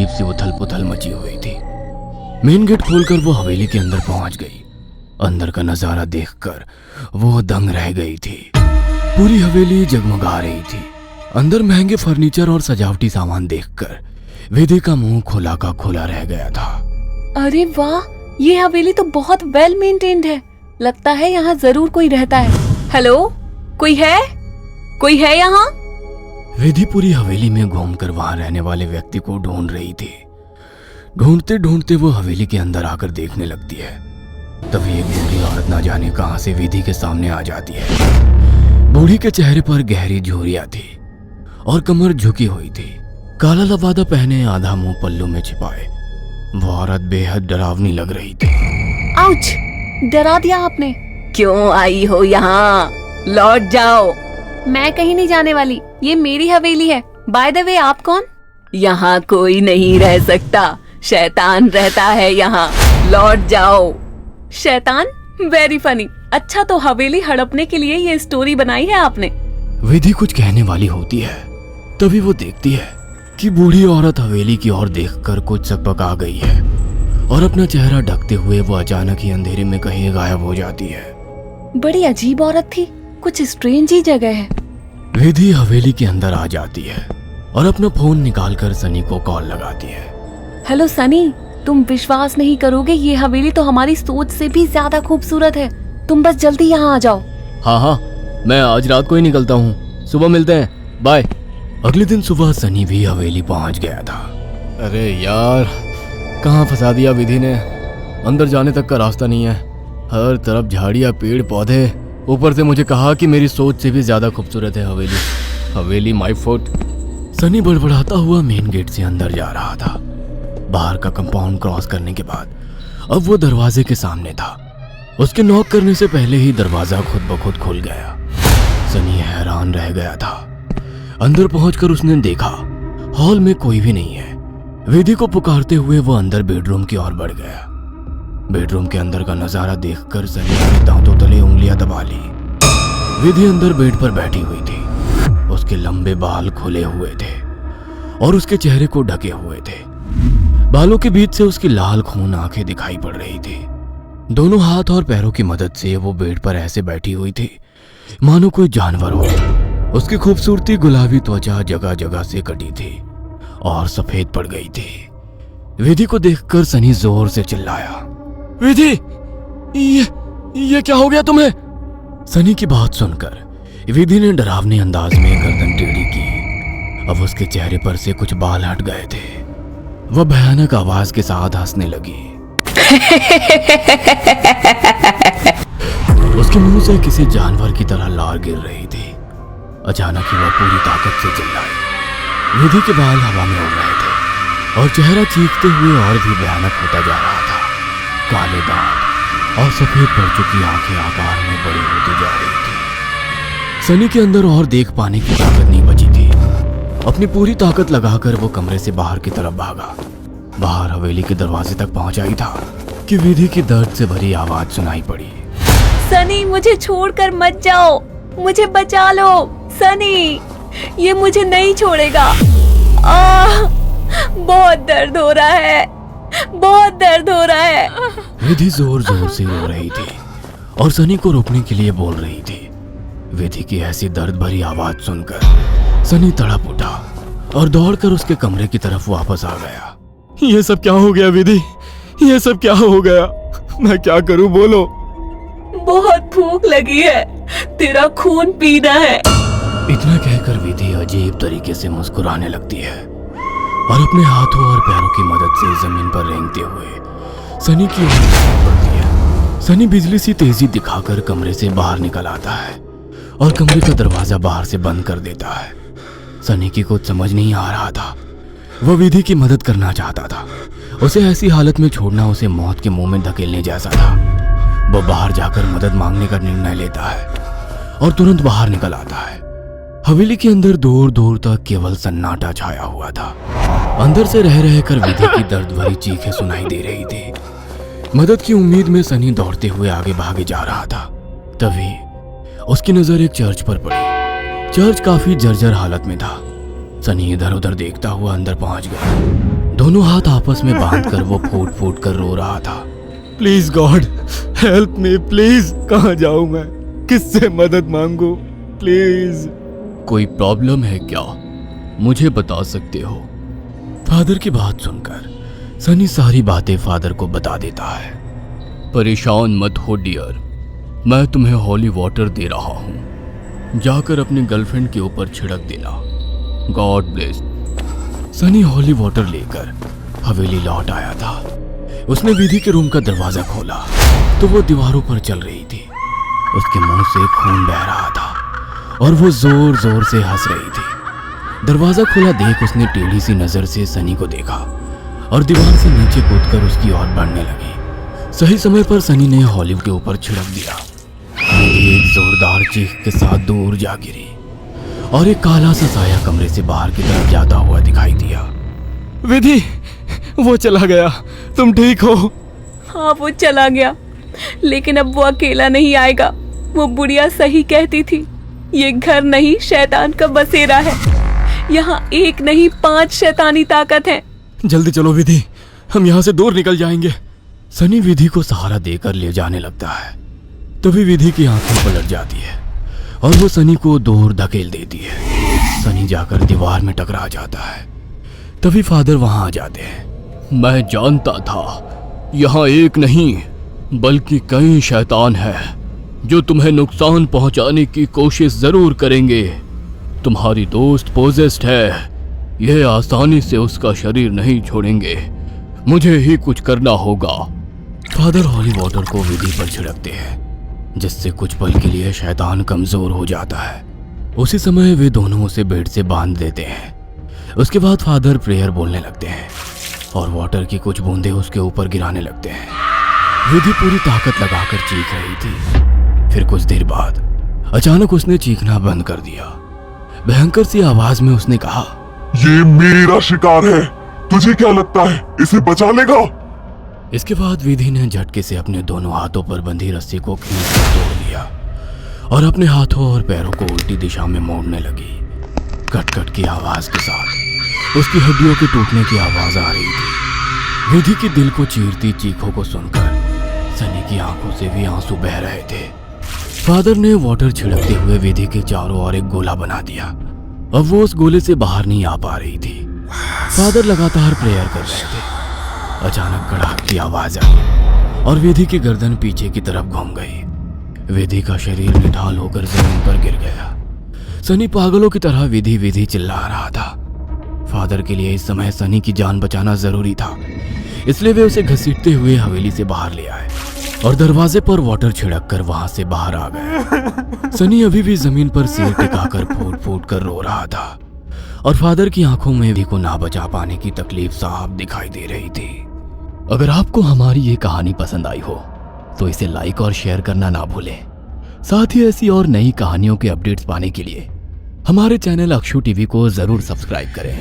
सी उथल पुथल मची हुई थी। मेन गेट खोलकर वो हवेली के अंदर पहुंच गई। अंदर का नजारा देखकर वो दंग रह गई थी। पूरी हवेली जगमगा रही थी। अंदर महंगे फर्नीचर और सजावटी सामान देखकर विधि का मुंह खुला का खुला रह गया था। अरे वाह, ये हवेली तो बहुत वेल मेंटेन्ड है। लगता है यहाँ जरूर कोई रहता है। हेलो, कोई है? कोई है यहाँ? विधि पूरी हवेली में घूमकर वहां रहने वाले व्यक्ति को ढूंढ रही थी। ढूंढते ढूंढते वो हवेली के अंदर आकर देखने लगती है। तभी एक बूढ़ी औरत ना जाने कहां से विधि के सामने आ जाती है। बूढ़ी के चेहरे पर गहरी झुर्रियां थी और कमर झुकी हुई थी। काला लबादा पहने, आधा मुंह पल्लू में छिपाए, वो औरत बेहद डरावनी लग रही थी। आउच! डरा दिया आपने। क्यों आई हो यहाँ? लौट जाओ। मैं कहीं नहीं जाने वाली, ये मेरी हवेली है। बाय द वे, आप कौन? यहाँ कोई नहीं रह सकता, शैतान रहता है यहाँ। लौट जाओ। शैतान? Very funny. अच्छा, तो हवेली हड़पने के लिए ये स्टोरी बनाई है आपने? विधि कुछ कहने वाली होती है, तभी वो देखती है कि बूढ़ी औरत हवेली की ओर देखकर कुछ सकपका गई है और अपना चेहरा ढकते हुए वो अचानक ही अंधेरे में कहीं गायब हो जाती है। बड़ी अजीब औरत थी, कुछ स्ट्रेंज ही जगह है। विधि हवेली के अंदर आ जाती है और अपना फोन निकालकर सनी को कॉल लगाती है। हेलो सनी, तुम विश्वास नहीं करोगे, ये हवेली तो हमारी सोच से भी ज्यादा खूबसूरत है। तुम बस जल्दी यहाँ आ जाओ। हाँ, मैं आज रात को ही निकलता हूँ। सुबह मिलते हैं, बाय। अगले दिन सुबह सनी भी हवेली पहुंच गया था। अरे यार, कहाँ फंसा दिया विधि ने। अंदर जाने तक का रास्ता नहीं है, हर तरफ झाड़ियाँ, पेड़ पौधे। ऊपर से मुझे कहा कि मेरी सोच से भी ज्यादा खूबसूरत है हवेली माय फोर्ट। सनी बड़बड़ाता हुआ मेन गेट से अंदर जा रहा था। बाहर का कंपाउंड क्रॉस करने के बाद अब वो दरवाजे के सामने था। उसके नॉक करने से पहले ही दरवाजा खुद ब खुद खुल गया। सनी हैरान रह गया था। अंदर पहुंचकर उसने देखा हॉल में कोई भी नहीं है। विधि को पुकारते हुए वो अंदर बेडरूम की ओर बढ़ गया। बेडरूम के अंदर का नजारा देखकर सनी ने दांतों तले उंगलियां दबा ली। विधि अंदर बेड पर बैठी हुई थी। उसके लंबे बाल खुले हुए थे और उसके चेहरे को ढके हुए थे। बालों के बीच से उसकी लाल खून आंखें दिखाई पड़ रही थी। दोनों हाथ और पैरों की मदद से वो बेड पर ऐसे बैठी हुई थी मानो कोई जानवर हो। उसकी खूबसूरती गुलाबी त्वचा जगह जगह से कटी थी और सफेद पड़ गई थी। विधि को देखकर सनी जोर से चिल्लाया, विधि, ये क्या हो गया तुम्हें? सनी की बात सुनकर विधि ने डरावने अंदाज में गर्दन टेढ़ी की। अब उसके चेहरे पर से कुछ बाल हट गए थे। वह भयानक आवाज के साथ हंसने लगी। उसके मुंह से किसी जानवर की तरह लार गिर रही थी। अचानक ही वह पूरी ताकत से चिल्लाई। विधि के बाल हवा में उड़ रहे थे और चेहरा चीखते हुए और भी भयानक होता जा रहा था। काले दांत और सफेद पड़ चुकी आंखें आकार में बड़ी होती जा रही थी। सनी के अंदर और देख पाने की ताकत नहीं बची थी। अपनी पूरी ताकत लगाकर वो कमरे से बाहर की तरफ भागा। बाहर हवेली के दरवाजे तक पहुंचा ही था कि विधि की दर्द से भरी आवाज सुनाई पड़ी। सनी, मुझे छोड़कर मत जाओ, मुझे बचा लो। सनी, ये मुझे नहीं छोड़ेगा। बहुत दर्द हो रहा है, बहुत दर्द हो रहा है। विधि जोर जोर से रो रही थी और सनी को रोकने के लिए बोल रही थी। विधि की ऐसी दर्द भरी आवाज सुनकर सनी तड़प उठा और दौड़कर उसके कमरे की तरफ वापस आ गया। ये सब क्या हो गया विधि? ये सब क्या हो गया? मैं क्या करूं, बोलो। बहुत भूख लगी है, तेरा खून पीना है। इतना कहकर विधि अजीब तरीके से मुस्कुराने लगती है और अपने हाथों और पैरों की मदद से जमीन पर रेंगते हुए सनी की ओर बढ़ती है। सनी बिजली सी तेजी दिखाकर कमरे से बाहर निकल आता है और कमरे का दरवाजा बाहर से बंद कर देता है। सनी की कुछ समझ नहीं आ रहा था। वह विधि की मदद करना चाहता था। उसे ऐसी हालत में छोड़ना उसे मौत के मुंह में धकेलने जैसा था। वह बाहर जाकर मदद मांगने का निर्णय लेता है और तुरंत बाहर निकल आता है। हवेली के अंदर दूर दूर तक केवल सन्नाटा छाया हुआ था। अंदर से रह रहकर विधि की दर्द भरी चीखें सुनाई दे रही थी। मदद की उम्मीद में सनी दौड़ते हुए आगे भागे जा रहा था। तभी उसकी नजर एक चर्च पर पड़ी। चर्च काफी जर्जर हालत में था। सनी इधर उधर देखता हुआ अंदर पहुंच गया। दोनों हाथ आपस में बांधकर वो फूट फूट कर रो रहा था। Please God help me please. कहाँ जाऊं मैं, किससे मदद मांगू प्लीज। कोई प्रॉब्लम है क्या, मुझे बता सकते हो। फादर की बात सुनकर सनी सारी बातें फादर को बता देता है। परेशान मत हो डियर, मैं तुम्हें हॉली वाटर दे रहा हूं, जाकर अपनी गर्लफ्रेंड के ऊपर छिड़क देना। God bless. Sunny holy water लेकर हवेली लौट आया था। उसने विधि के रूम का दरवाजा खोला तो वो दीवारों पर चल रही थी। उसके मुंह से खून बह रहा था और वो जोर जोर से हंस रही थी। दरवाजा खुला देख उसने टेढ़ी सी नजर से सनी को देखा और दीवार से नीचे कूदकर उसकी ओर बढ़ने लगी। सही समय पर सनी ने हॉलीवुड के ऊपर छिड़क दिया। विधि एक जोरदार चीख के साथ दूर जा गिरी और एक काला सा साया कमरे से बाहर की तरफ जाता हुआ दिखाई दिया। विधि, वो चला गया, तुम ठीक हो? हाँ वो चला गया, लेकिन अब वो अकेला नहीं आएगा। वो बुढ़िया सही कहती थी, ये घर नहीं शैतान का बसेरा है। यहाँ एक नहीं 5 शैतानी ताकत है। जल्दी चलो विधि, हम यहाँ से दूर निकल जाएंगे। सनी विधि को सहारा देकर ले जाने लगता है। तभी विधि की आंखें पलट जाती है और वो सनी को दूर धकेल देती है। सनी जाकर दीवार में टकरा जाता है। तभी फादर वहां आ जाते हैं। मैं जानता था यहाँ एक नहीं बल्कि कई शैतान हैं जो तुम्हें नुकसान पहुंचाने की कोशिश जरूर करेंगे। तुम्हारी दोस्त पोजेस्ड है, यह आसानी से उसका शरीर नहीं छोड़ेंगे, मुझे ही कुछ करना होगा। फादर हॉली वाटर को विधि पर छिड़कते हैं जिससे कुछ पल के लिए शैतान कमजोर हो जाता है। उसी समय वे दोनों उसे बेड से बांध देते हैं। उसके बाद फादर प्रेयर बोलने लगते हैं और वाटर की कुछ बूंदें उसके ऊपर गिराने लगते हैं। विधि पूरी ताकत लगाकर चीख रही थी। फिर कुछ देर बाद अचानक उसने चीखना बंद कर दिया। भयंकर सी आवाज में उसने कहा, ये मेरा शिकार है, तुझे क्या लगता है इसे बचा लेगा? इसके बाद विधि ने झटके से अपने दोनों हाथों पर बंधी रस्सी को खींचकर तोड़ दिया और अपने हाथों और पैरों को उल्टी दिशा में मोड़ने लगी। कट कट की आवाज के साथ उसकी हड्डियों के टूटने की आवाज आ रही थी। विधि की दिल को चीरती चीखों को सुनकर सनी की आंखों से भी आंसू बह रहे थे। फादर ने वाटर छिड़कते हुए विधि के चारों ओर एक गोला बना दिया। अब वो उस गोले से बाहर नहीं आ पा रही थी। फादर लगातार प्रेयर कर रहे थे। अचानक कड़ाक की आवाज आई और विधि की गर्दन पीछे की तरफ घूम गई। विधि का शरीर निढाल होकर जमीन पर गिर गया। सनी पागलों की तरह विधि विधि चिल्ला रहा था। फादर के लिए इस समय सनी की जान बचाना जरूरी था, इसलिए वे उसे घसीटते हुए हवेली से बाहर ले आए और दरवाजे पर वाटर छिड़क कर वहां से बाहर आ गए। सनी अभी भी जमीन पर सिर टिकाकर फूट फूट कर रो रहा था और फादर की आंखों में विधि को ना बचा पाने की तकलीफ साफ दिखाई दे रही थी। अगर आपको हमारी ये कहानी पसंद आई हो तो इसे लाइक और शेयर करना ना भूलें। साथ ही ऐसी और नई कहानियों के अपडेट्स पाने के लिए हमारे चैनल अक्षु टीवी को जरूर सब्सक्राइब करें।